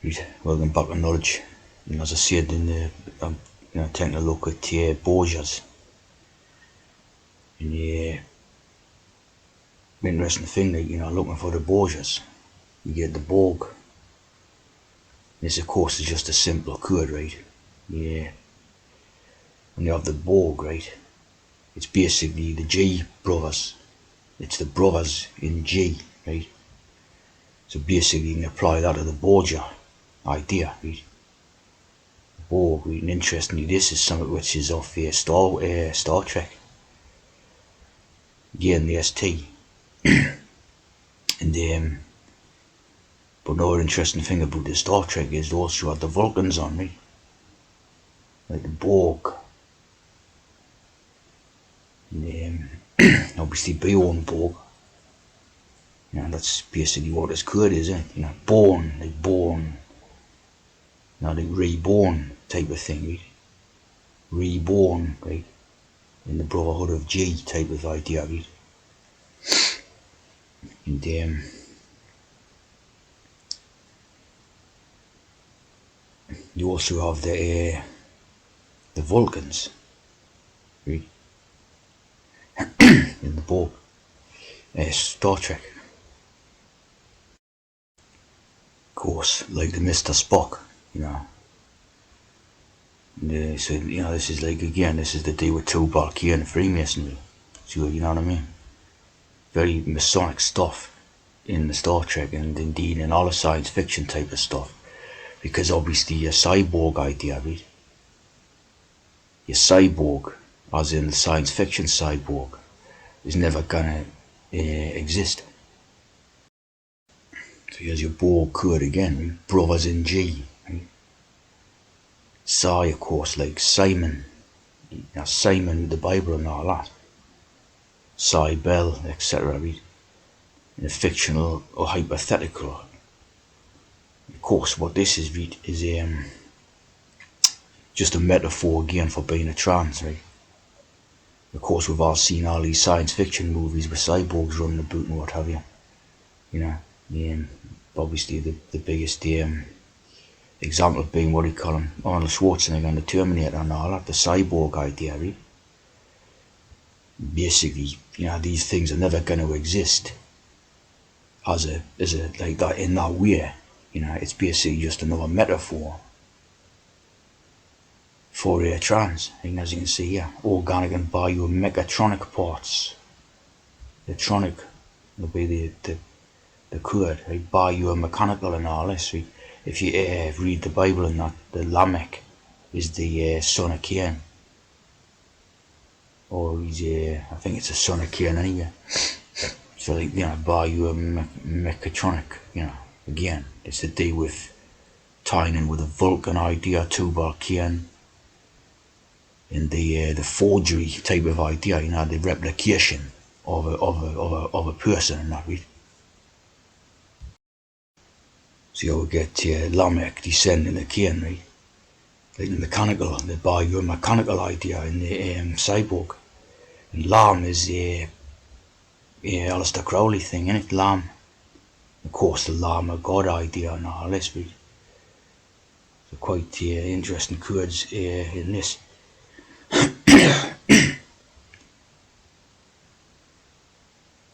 Right, welcome back to knowledge. And as I said in the, I'm taking a look at Borgias. And interesting thing that looking for the Borgias, you get the Borg. This of course is just a simple code, right? Yeah. When you have the Borg, right, it's basically the G brothers. It's the brothers in G, right? So basically you can apply that to the Borgia idea, right? Borg, right? And interestingly, this is something which is off Star Trek. Again, the ST. And but another interesting thing about the Star Trek is they also had the Vulcans on, right? Like the Borg. And obviously Bjorn Borg. That's basically what this code is, isn't it? Born, like born. Like reborn type of thing, right? Reborn, right? In the Brotherhood of G type of idea, right? And you also have the Vulcans, right? In the Borg. Star Trek. Of course, like the Mr. Spock, So, this is like, again, this is the deal with Borgias and Freemasonry. So, you know what I mean? Very Masonic stuff in the Star Trek and indeed in all the science fiction type of stuff. Because obviously your cyborg idea, right? Your cyborg, as in the science fiction cyborg, is never gonna exist. So here's your Borg code again, right? Brothers in G, right? Psi, of course, like Simon. Simon with the Bible and all that. Psi Bell, etc. Right? In a fictional or hypothetical. Of course, what this is, read is just a metaphor again for being a trans, right? Of course, we've all seen all these science fiction movies with cyborgs running about and what have you. Obviously the biggest example being what do you call him, Arnold Schwarzenegger and the Terminator and all that, the cyborg idea, right? Basically, these things are never going to exist as a like that in that way. It's basically just another metaphor for trans. And as you can see here, organic and biomechatronic parts. The tronic will be the code, right? Biomechanical and all this. Right? If you read the Bible and that, the Lamech is the son of Cain. Or he's, I think it's a son of Cain anyway. So, like, biomechatronic, again, it's to do with tying in with the Vulcan idea, Tubal Cain, and the forgery type of idea, the replication of a person and that, right? So you get Lamech descending the Cain, right? Like the biomechanical idea in the cyborg. And Lam is the Aleister Crowley thing, isn't it? Lam. Of course, the Lamb of God idea and all this, right? So quite interesting codes in this.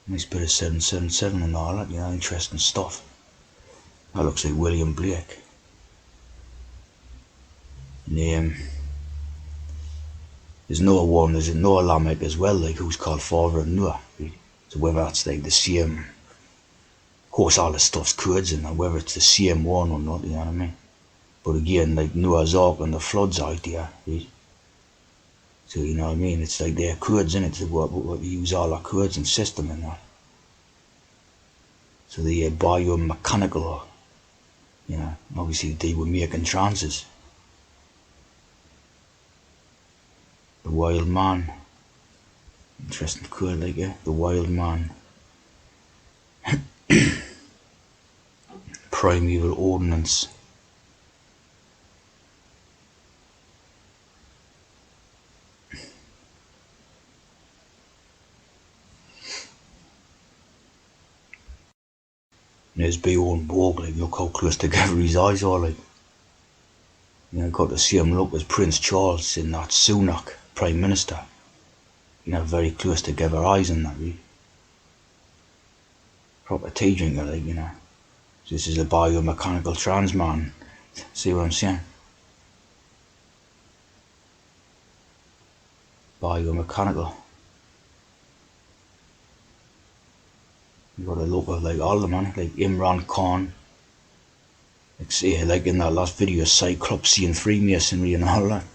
Nice bit of 777 and all that, interesting stuff. That looks like William Blake. And, there's there's Noah Lamech as well, like who's called Father of Noah. Right? So whether that's like the same, of course all the stuff's codes in there, whether it's the same one or not, you know what I mean? But again, like Noah's Ark and the floods idea, right? So you know what I mean? It's like their codes in it, so what we use all our codes and system in that. So the biomechanical, obviously they were making trances. The wild man. Interesting code, like the wild man. Primeval ordnance. And there's Bjorn Borg, like, look how close together his eyes are, like. You know, got the same look as Prince Charles in that Sunak, Prime Minister. You know, very close together eyes and that, really. Proper tea drinker, like, you know. This is a biomechanical trans man. See what I'm saying? Biomechanical. You got a look of like all the man, like Imran Khan. Like, say, like in that last video, Cyclopsy and Freemasonry and all that.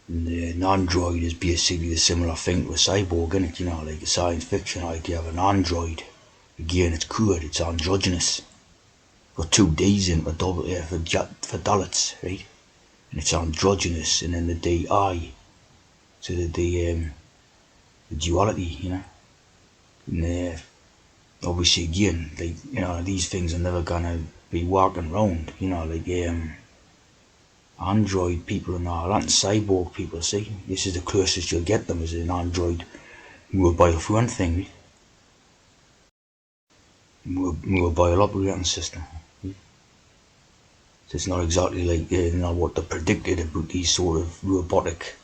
And an android is basically a similar thing to a cyborg, isn't it? You know, like a science fiction idea of an android. Again, it's code, it's androgynous. Got two D's in for double for Dalits, right? And it's androgynous, and then the DI, so the duality, you know. And obviously, again, like, you know, these things are never gonna be walking around, you know, like android people and all that, and cyborg people. See, this is the closest you'll get them, is an android mobile phone thing, right? Mobile operating system. Right? So it's not exactly like you know what they predicted about these sort of robotic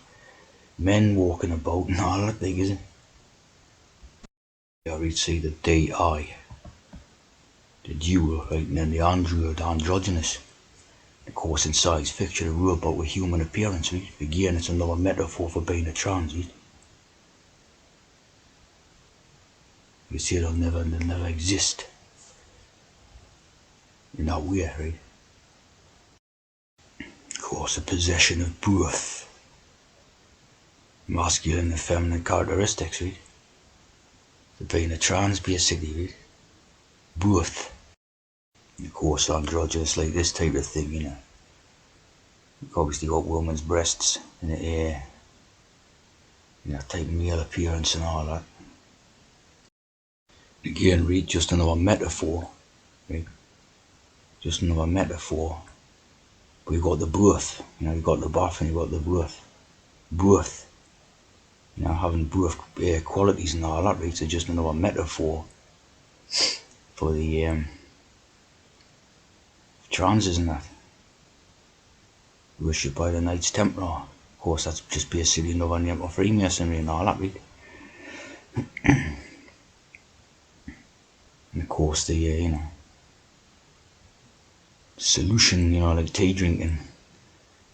men walking about and all that thing, is it? Yeah, we'd see the DI, the dual, right, and then the android, androgynous. Of course, in science fiction, a robot with human appearance, right? Again, it's another metaphor for being a trans, right? You see, they'll never exist in that way, right? Of course, a possession of both masculine and feminine characteristics, right? So being a trans, basically, right? Both. And of course, androgynous, like this type of thing, you know. You've obviously got women's breasts and you know, type of male appearance and all that. Again, read just another metaphor, right? Just another metaphor. But you've got the both, you know, you've got the both and you've got the both. Both. You know, having both qualities and all that, right? So just another metaphor for the trans, isn't that? Worshipped by the Knights Templar. Of course, that's just basically another name for Freemasonry and all that, right? And of course, the you know, solution, you know, like tea drinking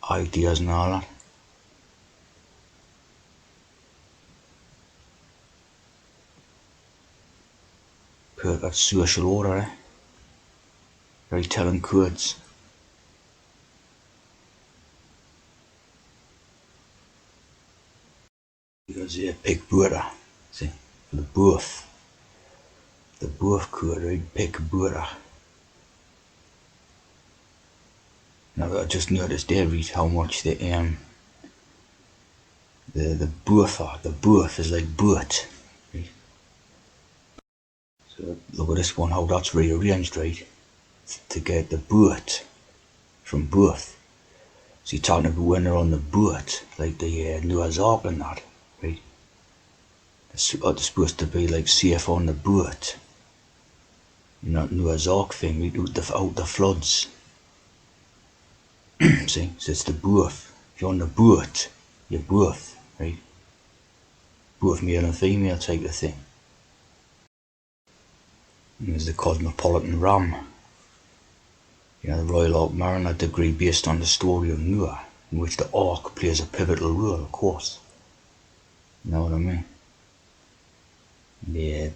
ideas and all that. Perfect social order, eh? Very telling codes. Because pick Buddha, see, for the birth code, right? Pick Buddha. Now I just noticed there, read how much the birth is like birth, right? So look at this one, how that's rearranged, right? To get the birth from birth. So you're talking about when they're on the boat, like the Noah's Ark and that, right? It's supposed to be like safe on the boat. You know, Noah's Ark thing, right? Out the floods. See, so it's the birth. If you're on the boat, you're birth, right? Both male and female type of thing. And there's the Cosmopolitan Ram. You know, the Royal Ark Mariner degree based on the story of Noah, in which the Ark plays a pivotal role, of course. You know what I mean? The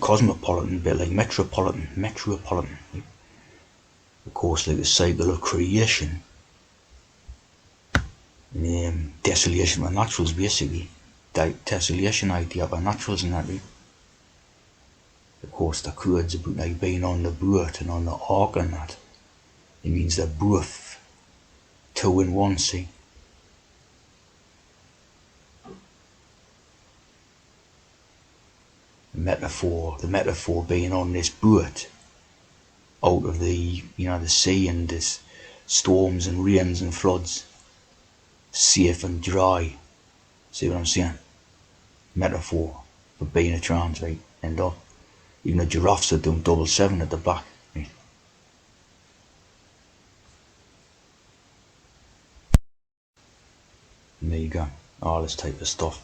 cosmopolitan, a bit like metropolitan. Right? Of course, like the cycle of creation and desolation of naturals, basically. Desolation idea of naturals and that, right? Of course, the codes about like being on the boat and on the ark and that. It means they're both two in one, see? The metaphor being on this boat out of the, you know, the sea and this storms and rains and floods, safe and dry, See what I'm saying? Metaphor for being a trans, right? And even the giraffes are doing 777 at the back, right? And there you go, all this type of stuff.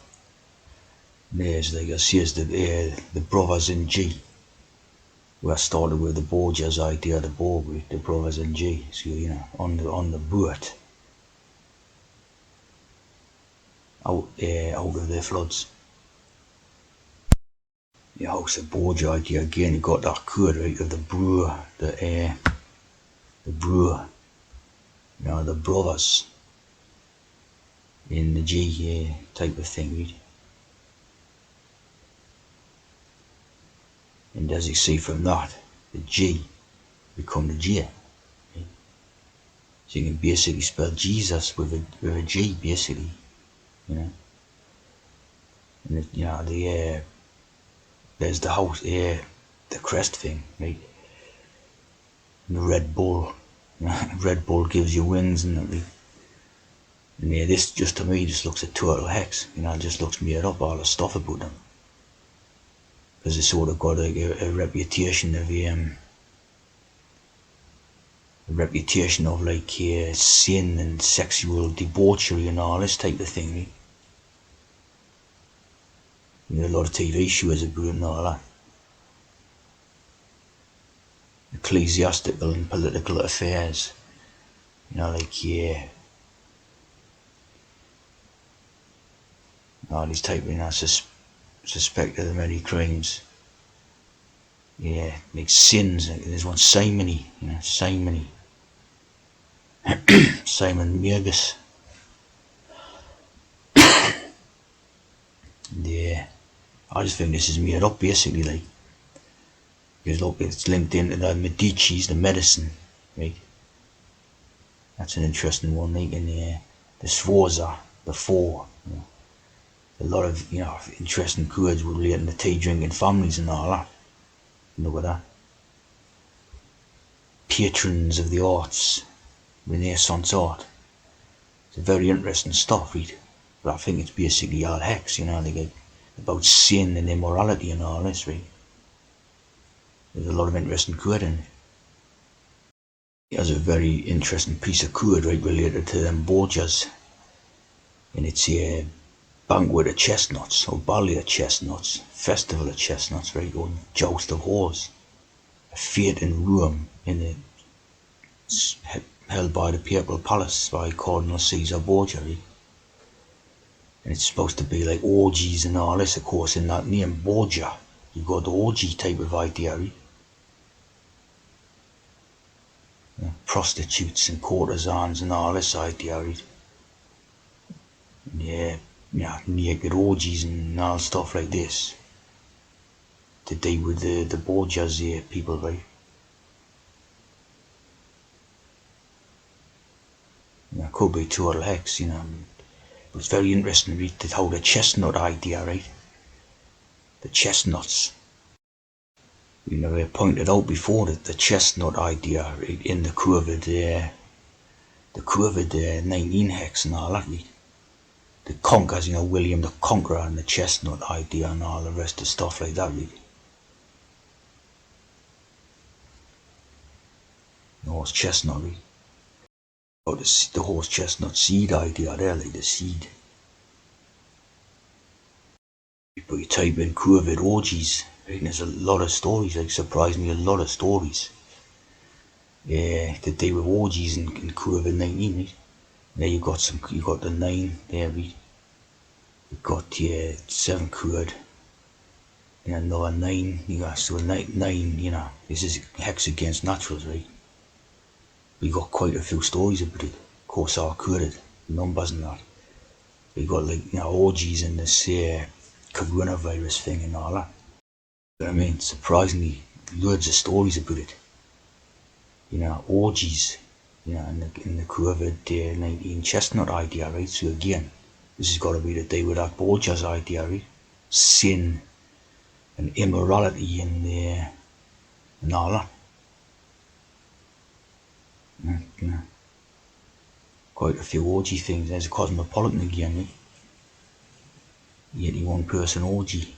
There's like I says the brothers in G. Where I started with the Borgias idea, the Borg, the brothers in G. So on the boat out of the floods. You house a Borgia idea again. You got that code right of the brewer, the brewer. The brothers in the G type of thing, right? And as you see from that, the G become the J. Right? So you can basically spell Jesus with a G, basically, And there's the house, the crest thing, right? And the Red Bull, Red Bull gives you wings, and that, right? And this just to me just looks a total hex. It just looks made up, all the stuff about them, because they sort of got a reputation of like sin and sexual debauchery and all this type of thing. Right? A lot of TV shows about it and all that. Ecclesiastical and political affairs. All these type of suspected of many crimes. Like sins. There's one simony, simony. Simon Magus. I just think this is made up basically, like, because look, it's linked into the Medici's, the medicine, right? That's an interesting one, like, and the Sforza, the four. A lot of interesting codes relating to tea drinking families and all that. Look at that. Patrons of the arts, Renaissance art. It's very interesting stuff, right? But I think it's basically all hex, like about sin and immorality and all this, right? There's a lot of interesting code in it. It has a very interesting piece of code, right, related to them Borgias. And it's a banquet of chestnuts, or barley of chestnuts, festival of chestnuts, right, or joust of whores. A fete in Rome, held by the papal palace by Cardinal Caesar Borgia, right? And it's supposed to be like orgies and all this, of course, in that name, Borgia. You got the orgy type of idea, right? Prostitutes and courtesans and all this idea, right? Naked orgies and all stuff like this. To deal with the Borgias people, right? Could be total hex, But it's very interesting, right, how the chestnut idea, right? The chestnuts. I pointed out before that the chestnut idea, right, in the COVID 19 hex and all that, right? The conquers, William the Conqueror and the chestnut idea and all the rest of stuff like that, right? The horse chestnut, right? Oh, the horse chestnut seed idea there, like the seed. But you type in COVID orgies, right, and there's a lot of stories, like, surprisingly, a lot of stories. That they were orgies in COVID 19, right? There you got the 9 there, right? You got 7 COVID, and another 9, you got so 9, this is hex against naturals, right? We got quite a few stories about it. Of course, all coded, numbers and that. We got, like, orgies in this coronavirus thing and all that. But I mean, surprisingly, loads of stories about it. Orgies, in the COVID 19 chestnut idea, right? So again, this has got to be the day with that Borgias idea, right? Sin and immorality and all that. Quite a few orgy things. There's a cosmopolitan again, right? 81 person orgy.